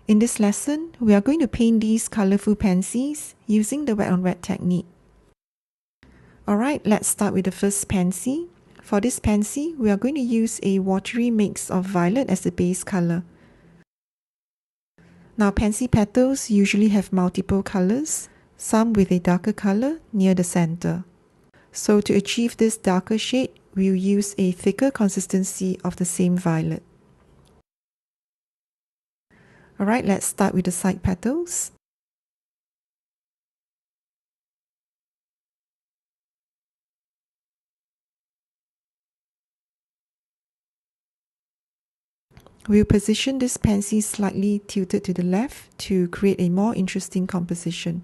In this lesson, we are going to paint these colorful pansies using the wet on wet technique. Alright, let's start with the first pansy. For this pansy, we are going to use a watery mix of violet as the base color. Now, pansy petals usually have multiple colors, some with a darker color near the center. So to achieve this darker shade, we'll use a thicker consistency of the same violet. Alright, let's start with the side petals. We'll position this pansy slightly tilted to the left to create a more interesting composition.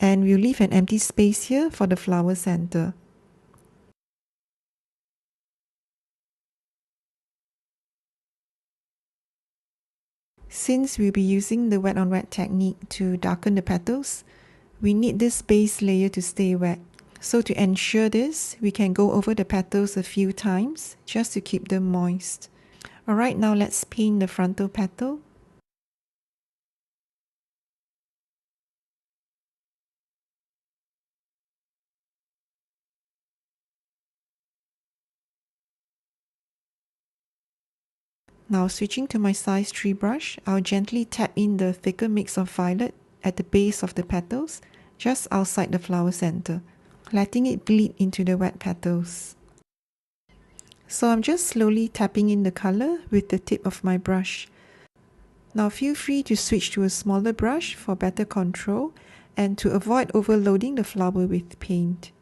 And we'll leave an empty space here for the flower center. Since we'll be using the wet on wet technique to darken the petals, we need this base layer to stay wet. So to ensure this, we can go over the petals a few times just to keep them moist. Alright, now let's paint the frontal petal. Now switching to my size 3 brush, I'll gently tap in the thicker mix of violet at the base of the petals, just outside the flower center, letting it bleed into the wet petals. So I'm just slowly tapping in the color with the tip of my brush. Now feel free to switch to a smaller brush for better control and to avoid overloading the flower with paint.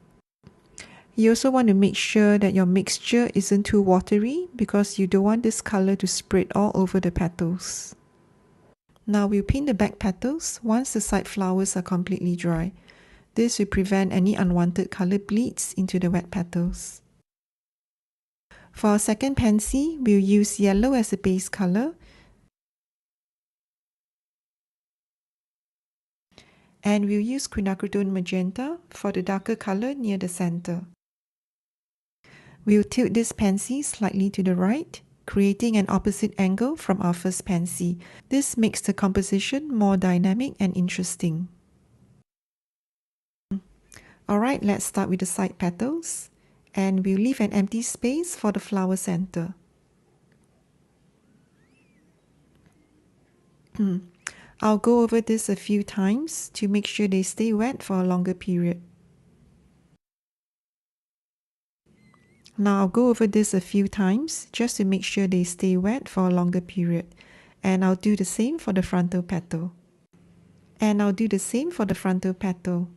You also want to make sure that your mixture isn't too watery because you don't want this color to spread all over the petals. Now we'll paint the back petals once the side flowers are completely dry. This will prevent any unwanted color bleeds into the wet petals. For our second pansy, we'll use yellow as a base color. And we'll use quinacridone magenta for the darker color near the center. We'll tilt this pansy slightly to the right, creating an opposite angle from our first pansy. This makes the composition more dynamic and interesting. Alright, let's start with the side petals. And we'll leave an empty space for the flower center. I'll go over this a few times to make sure they stay wet for a longer period. Now I'll go over this a few times just to make sure they stay wet for a longer period. And I'll do the same for the frontal petal. And I'll do the same for the frontal petal.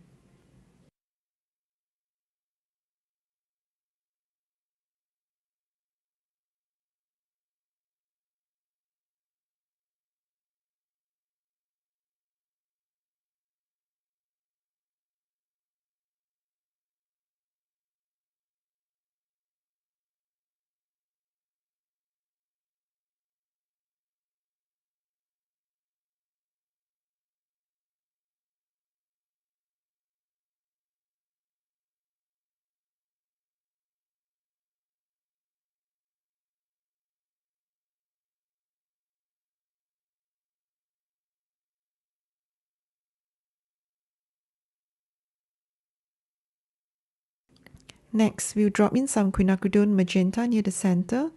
Next, we'll drop in some quinacridone magenta near the center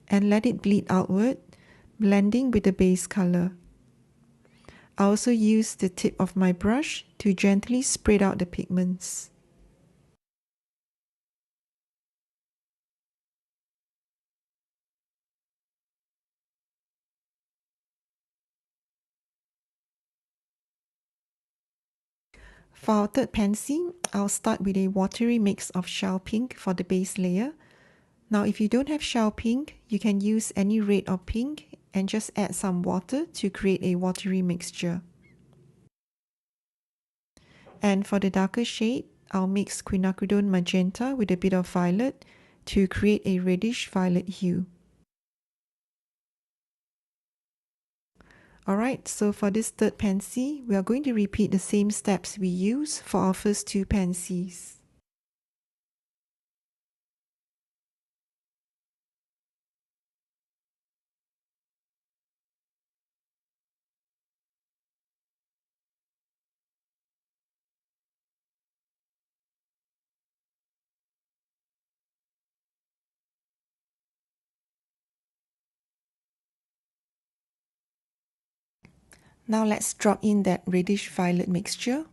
and let it bleed outward, blending with the base color. I also use the tip of my brush to gently spread out the pigments. For our third pansy, I'll start with a watery mix of shell pink for the base layer. Now if you don't have shell pink, you can use any red or pink and just add some water to create a watery mixture. And for the darker shade, I'll mix quinacridone magenta with a bit of violet to create a reddish violet hue. Alright, so for this third pansy, we are going to repeat the same steps we used for our first two pansies. Now let's drop in that reddish violet mixture.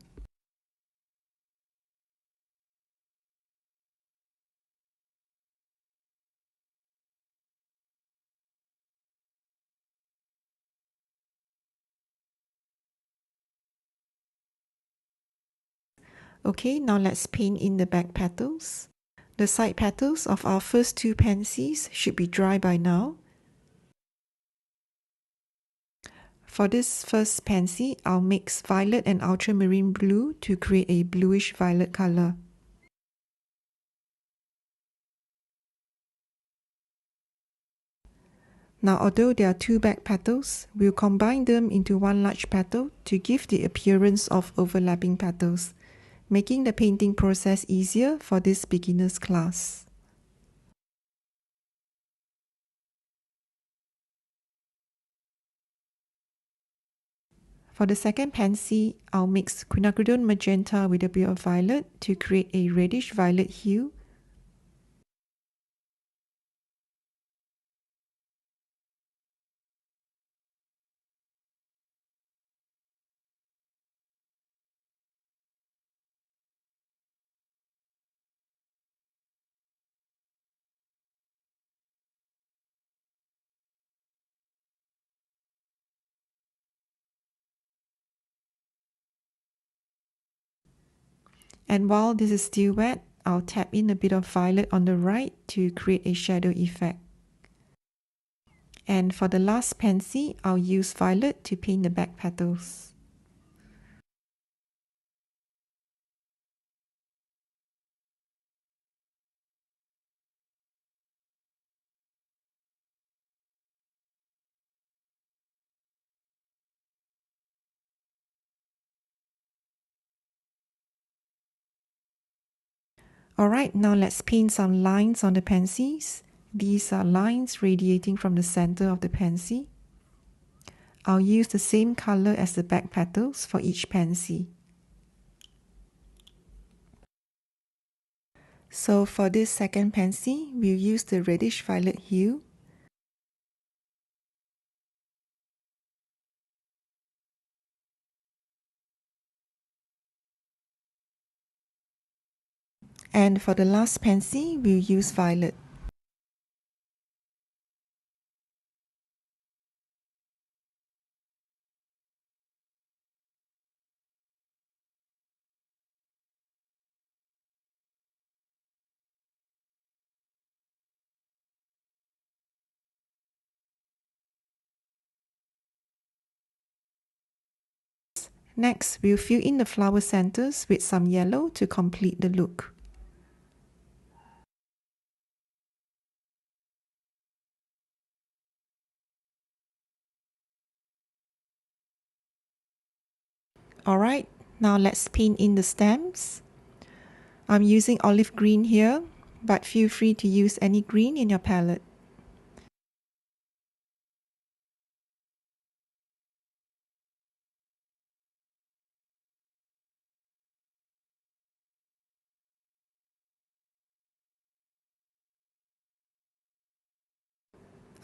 Okay, now let's paint in the back petals. The side petals of our first two pansies should be dry by now. For this first pansy, I'll mix violet and ultramarine blue to create a bluish violet color. Now, although there are two back petals, we'll combine them into one large petal to give the appearance of overlapping petals, making the painting process easier for this beginner's class. For the second pansy, I'll mix quinacridone magenta with a bit of violet to create a reddish violet hue. And while this is still wet, I'll tap in a bit of violet on the right to create a shadow effect. And for the last pansy, I'll use violet to paint the back petals. Alright, now let's paint some lines on the pansies. These are lines radiating from the center of the pansy. I'll use the same color as the back petals for each pansy. So for this second pansy, we'll use the reddish violet hue. And for the last pansy, we'll use violet. Next, we'll fill in the flower centers with some yellow to complete the look. Alright, now let's paint in the stems. I'm using olive green here, but feel free to use any green in your palette.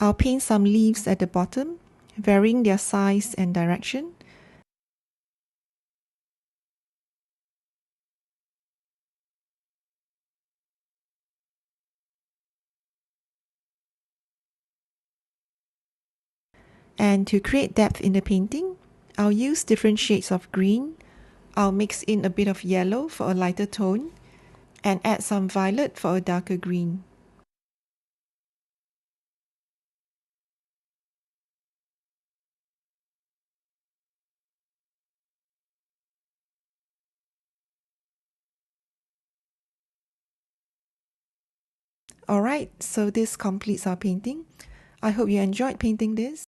I'll paint some leaves at the bottom, varying their size and direction. And to create depth in the painting, I'll use different shades of green. I'll mix in a bit of yellow for a lighter tone and add some violet for a darker green. Alright, so this completes our painting. I hope you enjoyed painting this.